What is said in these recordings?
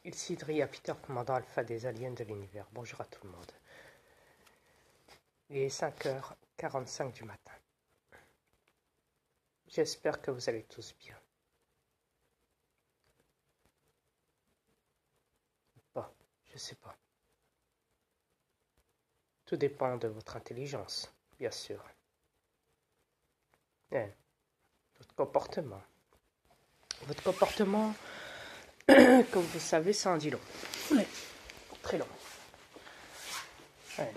Ici Dria Peter, commandant alpha des aliens de l'univers. Bonjour à tout le monde. Il est 5h45 du matin. J'espère que vous allez tous bien. Bon, je sais pas. Tout dépend de votre intelligence, bien sûr. Et votre comportement. Votre comportement, comme vous savez, ça en dit long. Ouais. Très long. Ouais.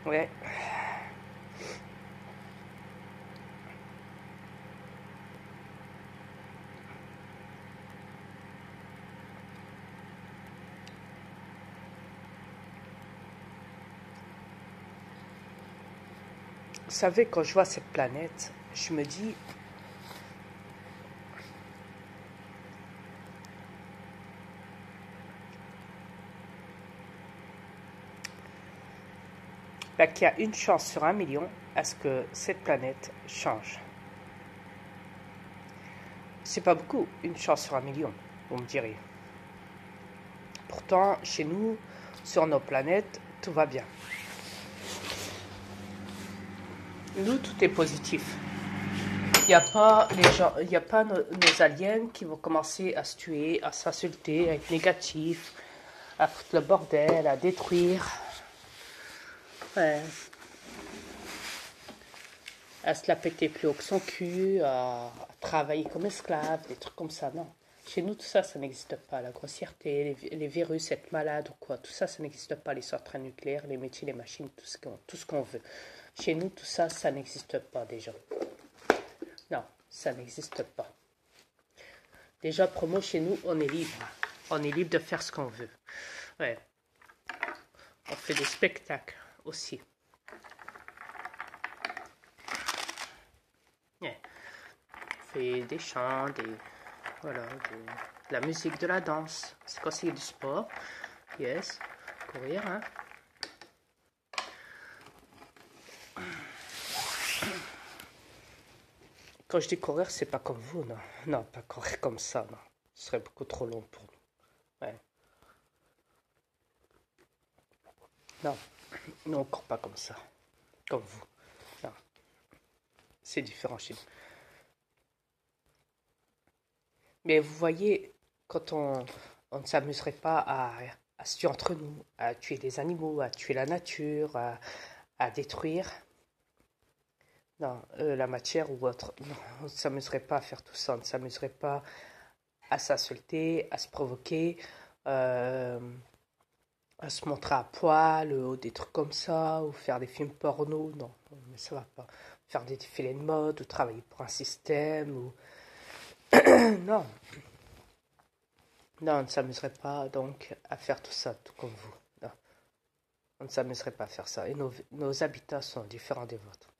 Ouais. Vous savez, quand je vois cette planète, je me dis, qu'il y a une chance sur 1 million à ce que cette planète change. C'est pas beaucoup, une chance sur 1 million, vous me direz. Pourtant, chez nous, sur nos planètes, tout va bien. Nous, tout est positif. Il n'y a pas les gens, il n'y a pas nos aliens qui vont commencer à se tuer, à s'insulter, à être négatifs, à foutre le bordel, à détruire, ouais, à se la péter plus haut que son cul, à travailler comme esclave, des trucs comme ça. Non. Chez nous, tout ça, ça n'existe pas. La grossièreté, les virus, être malade ou quoi, tout ça, ça n'existe pas. Les centrales nucléaires, les métiers, les machines, tout ce qu'on veut. Chez nous, tout ça, ça n'existe pas déjà. Non, ça n'existe pas. Déjà, promo, chez nous, on est libre. On est libre de faire ce qu'on veut. Ouais. On fait des spectacles aussi. Ouais. On fait des chants, voilà, de la musique, de la danse. C'est conseillé du sport. Yes. Courir, hein. Quand je dis courir, c'est pas comme vous, non. Non, pas courir comme ça, non. Ce serait beaucoup trop long pour nous. Ouais. Non, nous on court pas comme ça. Comme vous. Non. C'est différent chez nous. Mais vous voyez, quand on ne s'amuserait pas à se tuer entre nous, à tuer des animaux, à tuer la nature, à détruire, non, la matière ou autre, non, on ne s'amuserait pas à faire tout ça, on ne s'amuserait pas à s'insulter, à se provoquer, à se montrer à poil, ou des trucs comme ça, ou faire des films porno, non, mais ça va pas. Faire des défilés de mode, ou travailler pour un système, ou... non. Non, on ne s'amuserait pas donc à faire tout ça, tout comme vous. Non, on ne s'amuserait pas à faire ça. Et nos habitats sont différents des vôtres.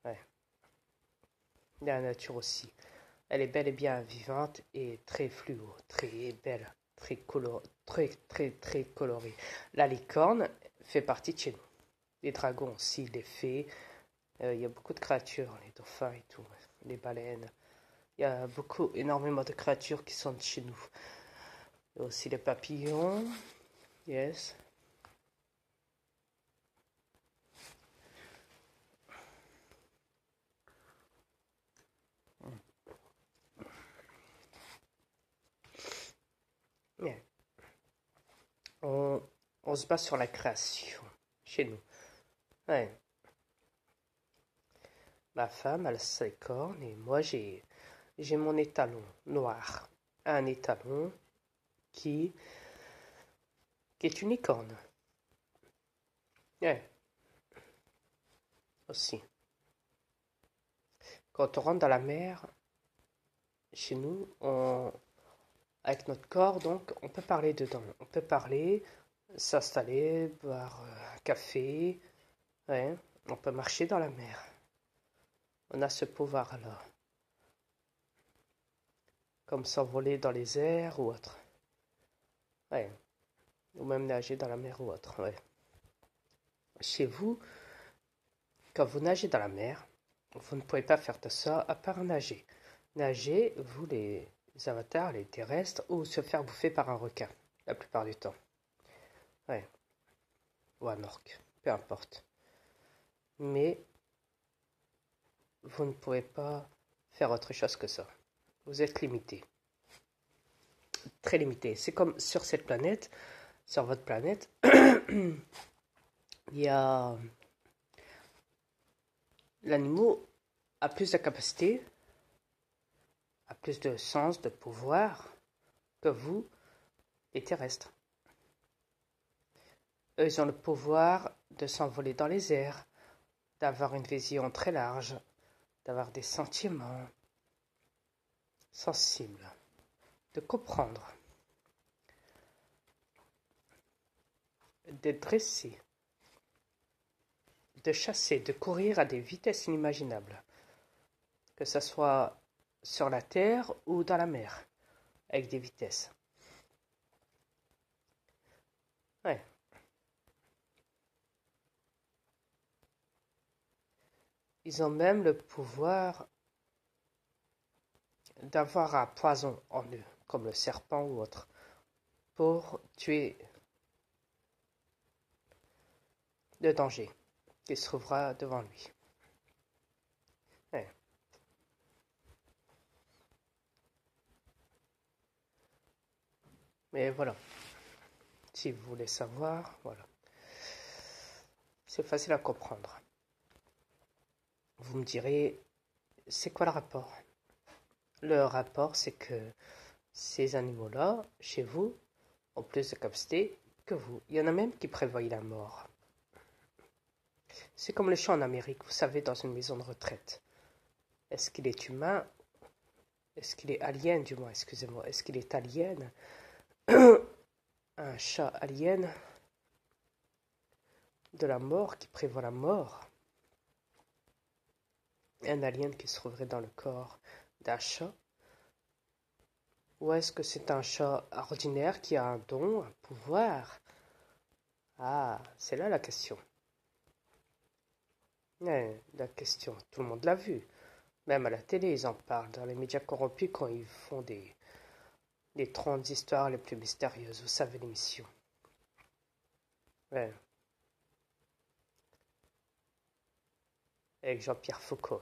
Ouais. La nature aussi. Elle est bel et bien vivante et très fluo, très belle, très colorée. La licorne fait partie de chez nous. Les dragons aussi, les fées. Il y a beaucoup de créatures, les dauphins et tout, les baleines. Il y a énormément de créatures qui sont de chez nous. Il y a aussi les papillons. Yes. Yeah. On se base sur la création chez nous. Ouais. Ma femme, elle a ses cornes et moi, j'ai mon étalon noir. Un étalon qui est une licorne. Ouais, aussi. Quand on rentre dans la mer, chez nous, avec notre corps, donc, on peut parler dedans. On peut parler, s'installer, boire un café. Ouais, on peut marcher dans la mer. On a ce pouvoir-là. Comme s'envoler dans les airs ou autre. Ouais. Ou même nager dans la mer ou autre. Ouais. Chez vous, quand vous nagez dans la mer, vous ne pouvez pas faire de ça à part nager. Nager, vous les avatars, les terrestres, ou se faire bouffer par un requin, la plupart du temps. Ouais. Ou un orque, peu importe. Mais vous ne pouvez pas faire autre chose que ça. Vous êtes limité. Très limité. C'est comme sur cette planète, sur votre planète, il y a l'animal a plus de capacité, a plus de sens, de pouvoir que vous, les terrestres. Eux, ils ont le pouvoir de s'envoler dans les airs, d'avoir une vision très large, d'avoir des sentiments sensibles, de comprendre, d'être dressé, de chasser, de courir à des vitesses inimaginables, que ce soit sur la terre ou dans la mer, avec des vitesses. Ouais. Ils ont même le pouvoir d'avoir un poison en eux, comme le serpent ou autre, pour tuer le danger qui se trouvera devant lui. Ouais. Mais voilà, si vous voulez savoir, voilà. C'est facile à comprendre. Vous me direz, c'est quoi le rapport? Le rapport, c'est que ces animaux-là, chez vous, ont plus de capacité que vous. Il y en a même qui prévoient la mort. C'est comme le chat en Amérique, vous savez, dans une maison de retraite. Est-ce qu'il est humain? Est-ce qu'il est alien, du moins, excusez-moi. Est-ce qu'il est alien? Un chat alien de la mort, qui prévoit la mort. Un alien qui se trouverait dans le corps d'un chat. Ou est-ce que c'est un chat ordinaire qui a un don, un pouvoir? Ah, c'est là la question. La question, tout le monde l'a vu. Même à la télé, ils en parlent. Dans les médias corrompus, quand ils font les 30 histoires les plus mystérieuses. Vous savez l'émission. Ouais. Avec Jean-Pierre Foucault.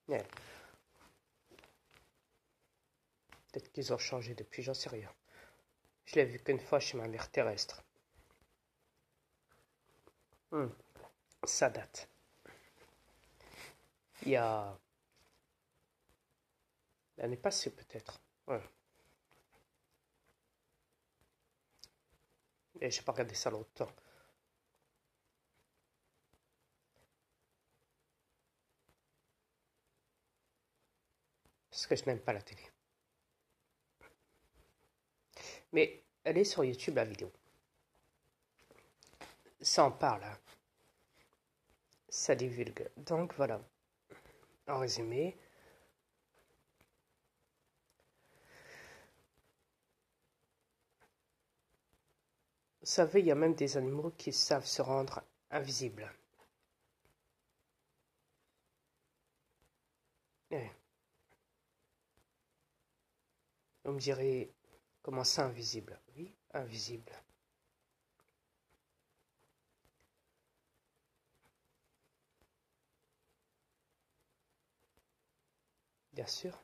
Ouais. Peut-être qu'ils ont changé depuis, j'en sais rien. Je l'ai vu qu'une fois chez ma mère terrestre. Ça date. Il y a l'année passée peut-être. Ouais. Et j'ai pas regardé ça longtemps. Parce que je n'aime pas la télé. Mais elle est sur YouTube, la vidéo. Ça en parle. Hein. Ça divulgue. Donc voilà. En résumé, vous savez, il y a même des animaux qui savent se rendre invisibles. Ouais. Vous me direz, comment ça invisible? Oui, invisible. Bien sûr.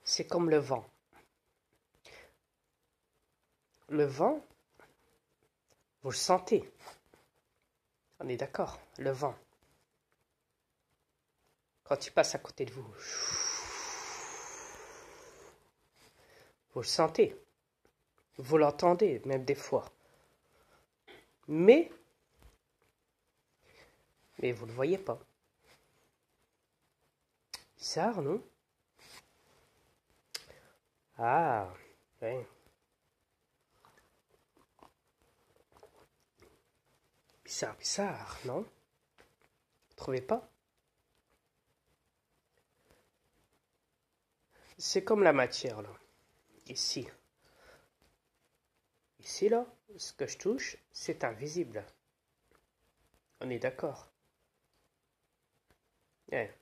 C'est comme le vent. Le vent, vous le sentez. On est d'accord, le vent. Quand il passe à côté de vous, vous le sentez. Vous l'entendez, même des fois. Mais vous ne le voyez pas. Bizarre, non? Ah, ouais. Bizarre, bizarre, non? Vous trouvez pas? C'est comme la matière, là. Ici. Ici, là, ce que je touche, c'est invisible. On est d'accord? Ouais.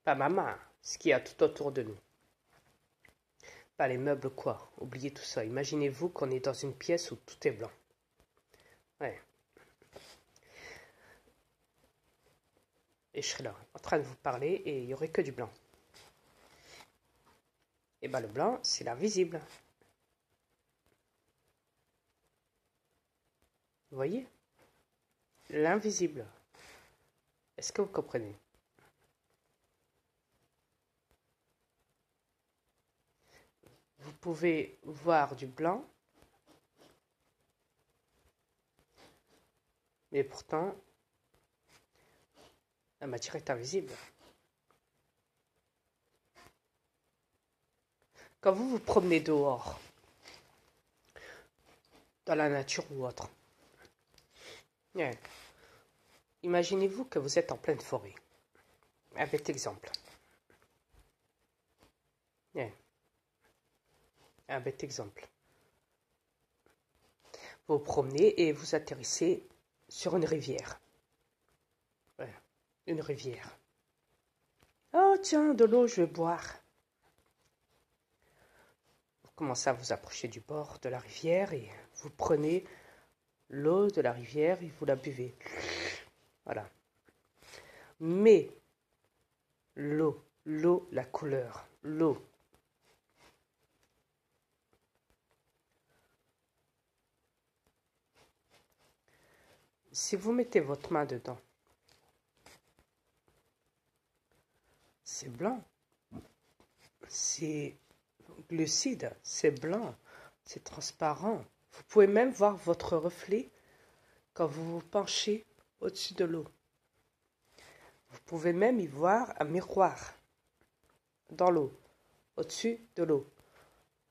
Pas ma main, ce qu'il y a tout autour de nous. Pas les meubles, quoi. Oubliez tout ça. Imaginez-vous qu'on est dans une pièce où tout est blanc. Ouais. Et je serais là, en train de vous parler, et il n'y aurait que du blanc. Et ben le blanc, c'est l'invisible. Vous voyez? L'invisible. Est-ce que vous comprenez? Vous pouvez voir du blanc, mais pourtant, la matière est invisible. Quand vous vous promenez dehors, dans la nature ou autre, ouais, imaginez-vous que vous êtes en pleine forêt. Un bête exemple. Ouais, un bête exemple. Vous vous promenez et vous atterrissez sur une rivière. Ouais, une rivière. Oh tiens, de l'eau, je vais boire. Vous commencez à vous approcher du bord de la rivière et vous prenez l'eau de la rivière et vous la buvez. Voilà. Mais l'eau, la couleur, l'eau. Si vous mettez votre main dedans, c'est blanc. C'est glucide, c'est blanc, c'est transparent. Vous pouvez même voir votre reflet quand vous vous penchez au-dessus de l'eau. Vous pouvez même y voir un miroir dans l'eau, au-dessus de l'eau.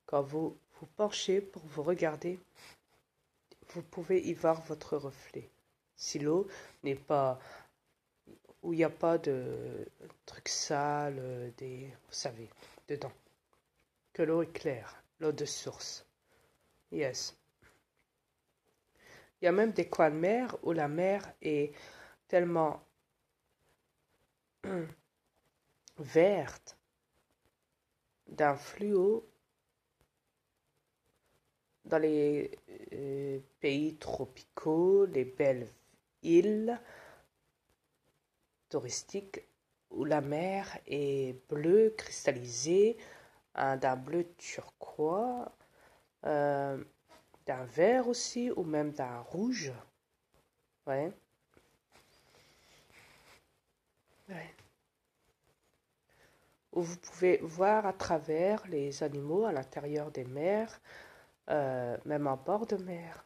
Quand vous vous penchez pour vous regarder, vous pouvez y voir votre reflet. Si l'eau n'est pas, où il n'y a pas de trucs sales, vous savez, dedans. Que l'eau est claire, l'eau de source. Yes. Il y a même des coins de mer où la mer est tellement verte, d'un fluo, dans les pays tropicaux, les belles îles touristiques où la mer est bleue, cristallisée, d'un bleu turquois, d'un vert aussi, ou même d'un rouge. Ouais. Ouais. Où vous pouvez voir à travers les animaux à l'intérieur des mers, même en bord de mer.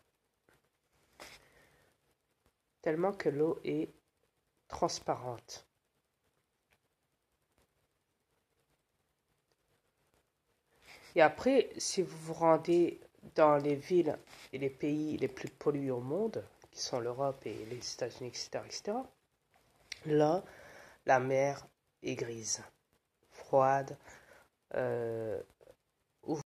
Tellement que l'eau est transparente. Et après, si vous vous rendez dans les villes et les pays les plus pollués au monde, qui sont l'Europe et les États-Unis, etc., etc., là, la mer est grise, froide,